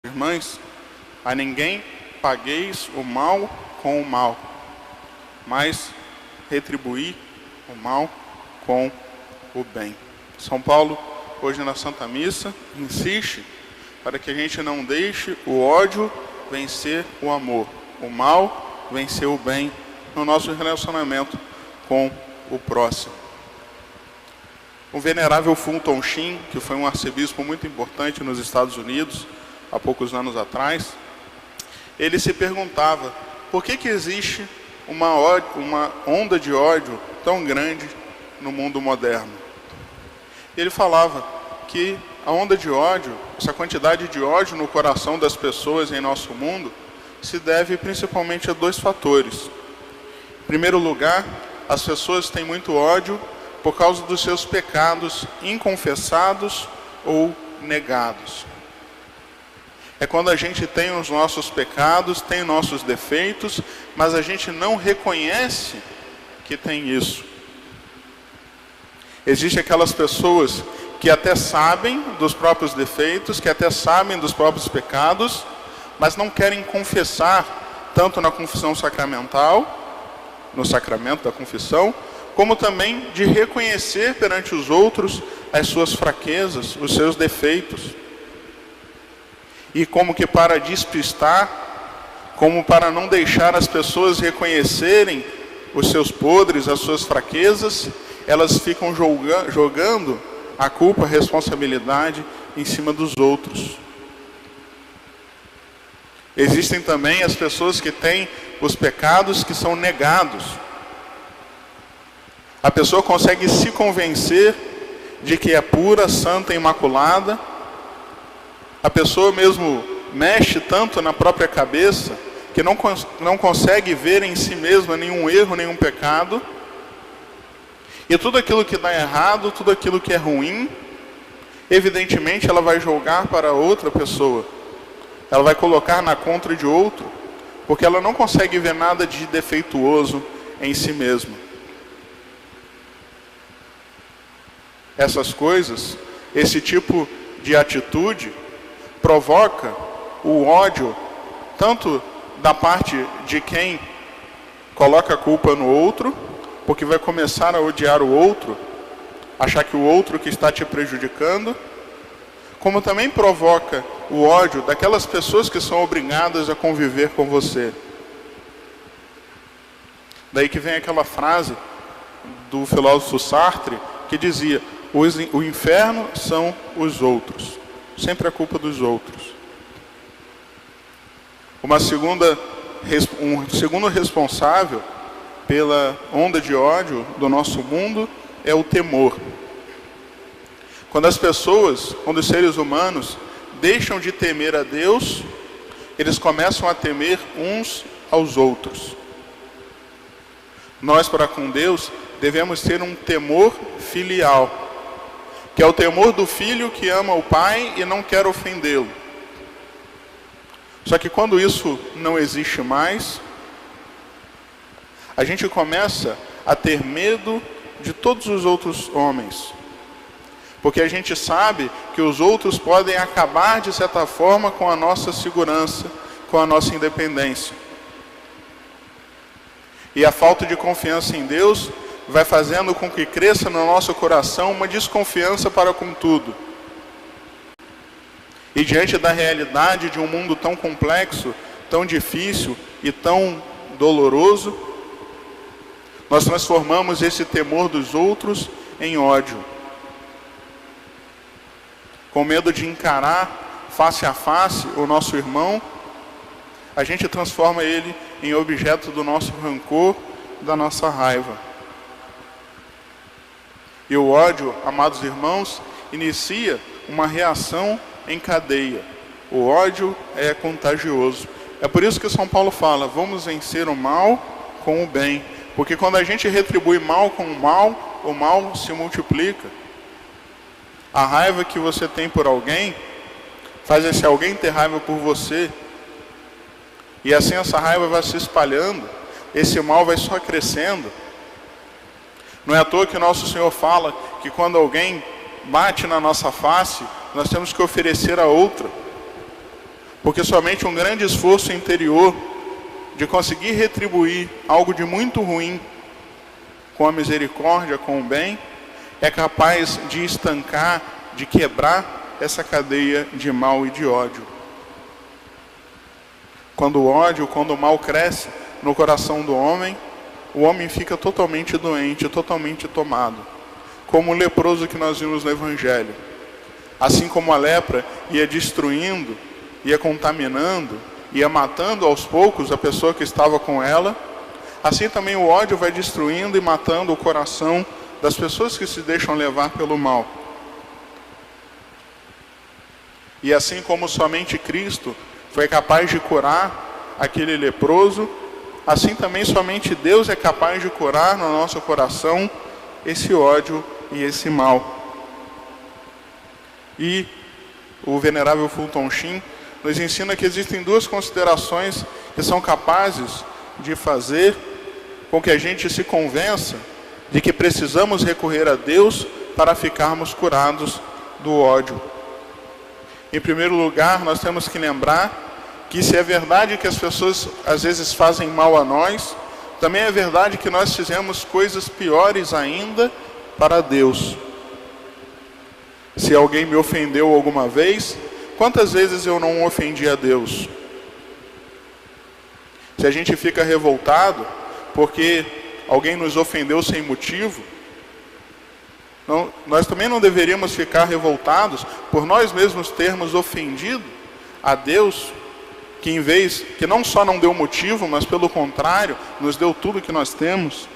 Irmãs, a ninguém pagueis o mal com o mal, mas retribuí o mal com o bem. São Paulo, hoje na Santa Missa, insiste para que a gente não deixe o ódio vencer o amor, o mal vencer o bem no nosso relacionamento com o próximo. O venerável Fulton Sheen, que foi um arcebispo muito importante nos Estados Unidos, há poucos anos atrás, ele se perguntava por que existe uma onda de ódio tão grande no mundo moderno. Ele falava que a onda de ódio, essa quantidade de ódio no coração das pessoas em nosso mundo, se deve principalmente a dois fatores. Em primeiro lugar, as pessoas têm muito ódio por causa dos seus pecados inconfessados ou negados. É quando a gente tem os nossos pecados, tem nossos defeitos, mas a gente não reconhece que tem isso. Existem aquelas pessoas que até sabem dos próprios defeitos, que até sabem dos próprios pecados, mas não querem confessar, tanto na confissão sacramental, no sacramento da confissão, como também de reconhecer perante os outros as suas fraquezas, os seus defeitos. E como que para despistar, como para não deixar as pessoas reconhecerem os seus podres, as suas fraquezas, elas ficam jogando a culpa, a responsabilidade em cima dos outros. Existem também as pessoas que têm os pecados que são negados. A pessoa consegue se convencer de que é pura, santa, imaculada. A pessoa mesmo mexe tanto na própria cabeça que não consegue ver em si mesma nenhum erro, nenhum pecado. E tudo aquilo que dá errado, tudo aquilo que é ruim, evidentemente ela vai jogar para outra pessoa. Ela vai colocar na conta de outro, porque ela não consegue ver nada de defeituoso em si mesma. Essas coisas, esse tipo de atitude, provoca o ódio, tanto da parte de quem coloca a culpa no outro, porque vai começar a odiar o outro, achar que o outro que está te prejudicando, como também provoca o ódio daquelas pessoas que são obrigadas a conviver com você. Daí que vem aquela frase do filósofo Sartre, que dizia: o inferno são os outros. Sempre a culpa dos outros. Um segundo responsável pela onda de ódio do nosso mundo é o temor. Quando as pessoas, quando os seres humanos deixam de temer a Deus, eles começam a temer uns aos outros. Nós, para com Deus, devemos ter um temor filial, que é o temor do filho que ama o pai e não quer ofendê-lo. Só que quando isso não existe mais, a gente começa a ter medo de todos os outros homens. Porque a gente sabe que os outros podem acabar, de certa forma, com a nossa segurança, com a nossa independência. E a falta de confiança em Deus vai fazendo com que cresça no nosso coração uma desconfiança para com tudo. E diante da realidade de um mundo tão complexo, tão difícil e tão doloroso, nós transformamos esse temor dos outros em ódio. Com medo de encarar face a face o nosso irmão, a gente transforma ele em objeto do nosso rancor, da nossa raiva. E o ódio, amados irmãos, inicia uma reação em cadeia. O ódio é contagioso. É por isso que São Paulo fala: vamos vencer o mal com o bem. Porque quando a gente retribui mal com o mal se multiplica. A raiva que você tem por alguém faz esse alguém ter raiva por você. E assim essa raiva vai se espalhando. Esse mal vai só crescendo. Não é à toa que nosso Senhor fala que quando alguém bate na nossa face, nós temos que oferecer a outra. Porque somente um grande esforço interior de conseguir retribuir algo de muito ruim com a misericórdia, com o bem, é capaz de estancar, de quebrar essa cadeia de mal e de ódio. Quando o ódio, quando o mal cresce no coração do homem, o homem fica totalmente doente, totalmente tomado. Como o leproso que nós vimos no Evangelho. Assim como a lepra ia destruindo, ia contaminando, ia matando aos poucos a pessoa que estava com ela, assim também o ódio vai destruindo e matando o coração das pessoas que se deixam levar pelo mal. E assim como somente Cristo foi capaz de curar aquele leproso, assim também somente Deus é capaz de curar no nosso coração esse ódio e esse mal. E o venerável Fulton Sheen nos ensina que existem duas considerações que são capazes de fazer com que a gente se convença de que precisamos recorrer a Deus para ficarmos curados do ódio. Em primeiro lugar, nós temos que lembrar que se é verdade que as pessoas às vezes fazem mal a nós, também é verdade que nós fizemos coisas piores ainda para Deus. Se alguém me ofendeu alguma vez, quantas vezes eu não ofendi a Deus? Se a gente fica revoltado porque alguém nos ofendeu sem motivo, nós também não deveríamos ficar revoltados por nós mesmos termos ofendido a Deus, que não só não deu motivo, mas pelo contrário, nos deu tudo que nós temos.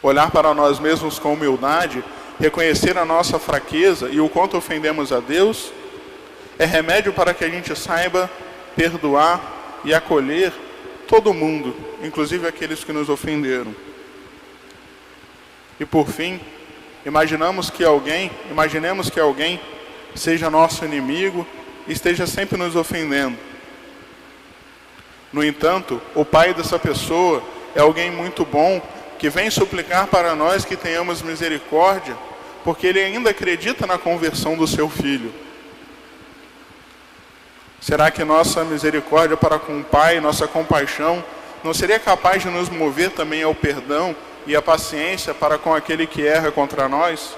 Olhar para nós mesmos com humildade, reconhecer a nossa fraqueza e o quanto ofendemos a Deus, é remédio para que a gente saiba perdoar e acolher todo mundo, inclusive aqueles que nos ofenderam. E por fim, imaginemos que alguém seja nosso inimigo e esteja sempre nos ofendendo. No entanto, o pai dessa pessoa é alguém muito bom, que vem suplicar para nós que tenhamos misericórdia, porque ele ainda acredita na conversão do seu filho. Será que nossa misericórdia para com o Pai, nossa compaixão, não seria capaz de nos mover também ao perdão e à paciência para com aquele que erra contra nós?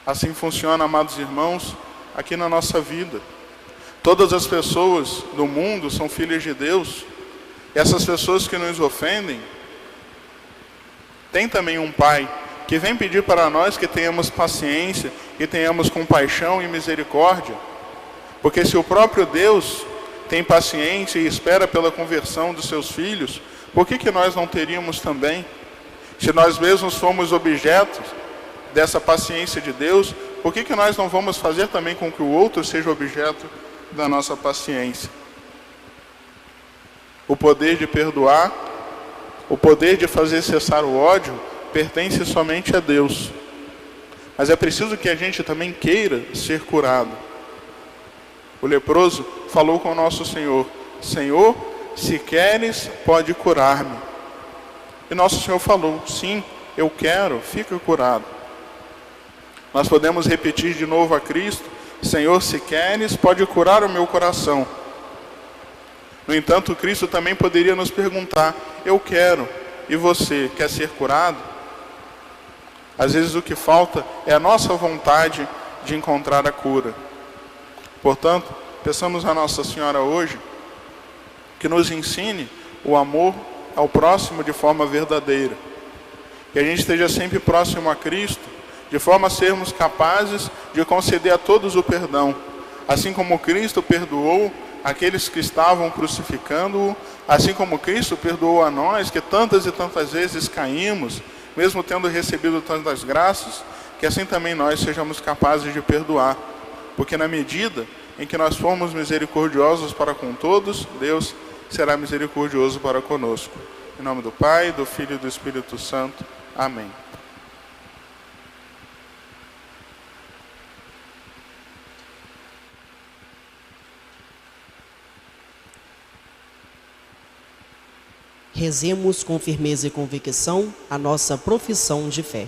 Assim funciona, amados irmãos, aqui na nossa vida. Todas as pessoas do mundo são filhas de Deus. E essas pessoas que nos ofendem, tem também um Pai que vem pedir para nós que tenhamos paciência, que tenhamos compaixão e misericórdia. Porque se o próprio Deus tem paciência e espera pela conversão dos seus filhos, por que nós não teríamos também? Se nós mesmos somos objetos dessa paciência de Deus, por que nós não vamos fazer também com que o outro seja objeto da nossa paciência? O poder de perdoar, o poder de fazer cessar o ódio, pertence somente a Deus. Mas é preciso que a gente também queira ser curado. O leproso falou com o nosso Senhor: Senhor, se queres, pode curar-me. E nosso Senhor falou: sim, eu quero, fica curado. Nós podemos repetir de novo a Cristo: Senhor, se queres, pode curar o meu coração. No entanto, Cristo também poderia nos perguntar: eu quero, e você quer ser curado? Às vezes o que falta é a nossa vontade de encontrar a cura. Portanto, peçamos a Nossa Senhora hoje que nos ensine o amor ao próximo de forma verdadeira. Que a gente esteja sempre próximo a Cristo, de forma a sermos capazes de conceder a todos o perdão. Assim como Cristo perdoou aqueles que estavam crucificando-o, assim como Cristo perdoou a nós, que tantas e tantas vezes caímos, mesmo tendo recebido tantas graças, que assim também nós sejamos capazes de perdoar. Porque na medida em que nós formos misericordiosos para com todos, Deus será misericordioso para conosco. Em nome do Pai, do Filho e do Espírito Santo. Amém. Rezemos com firmeza e convicção a nossa profissão de fé.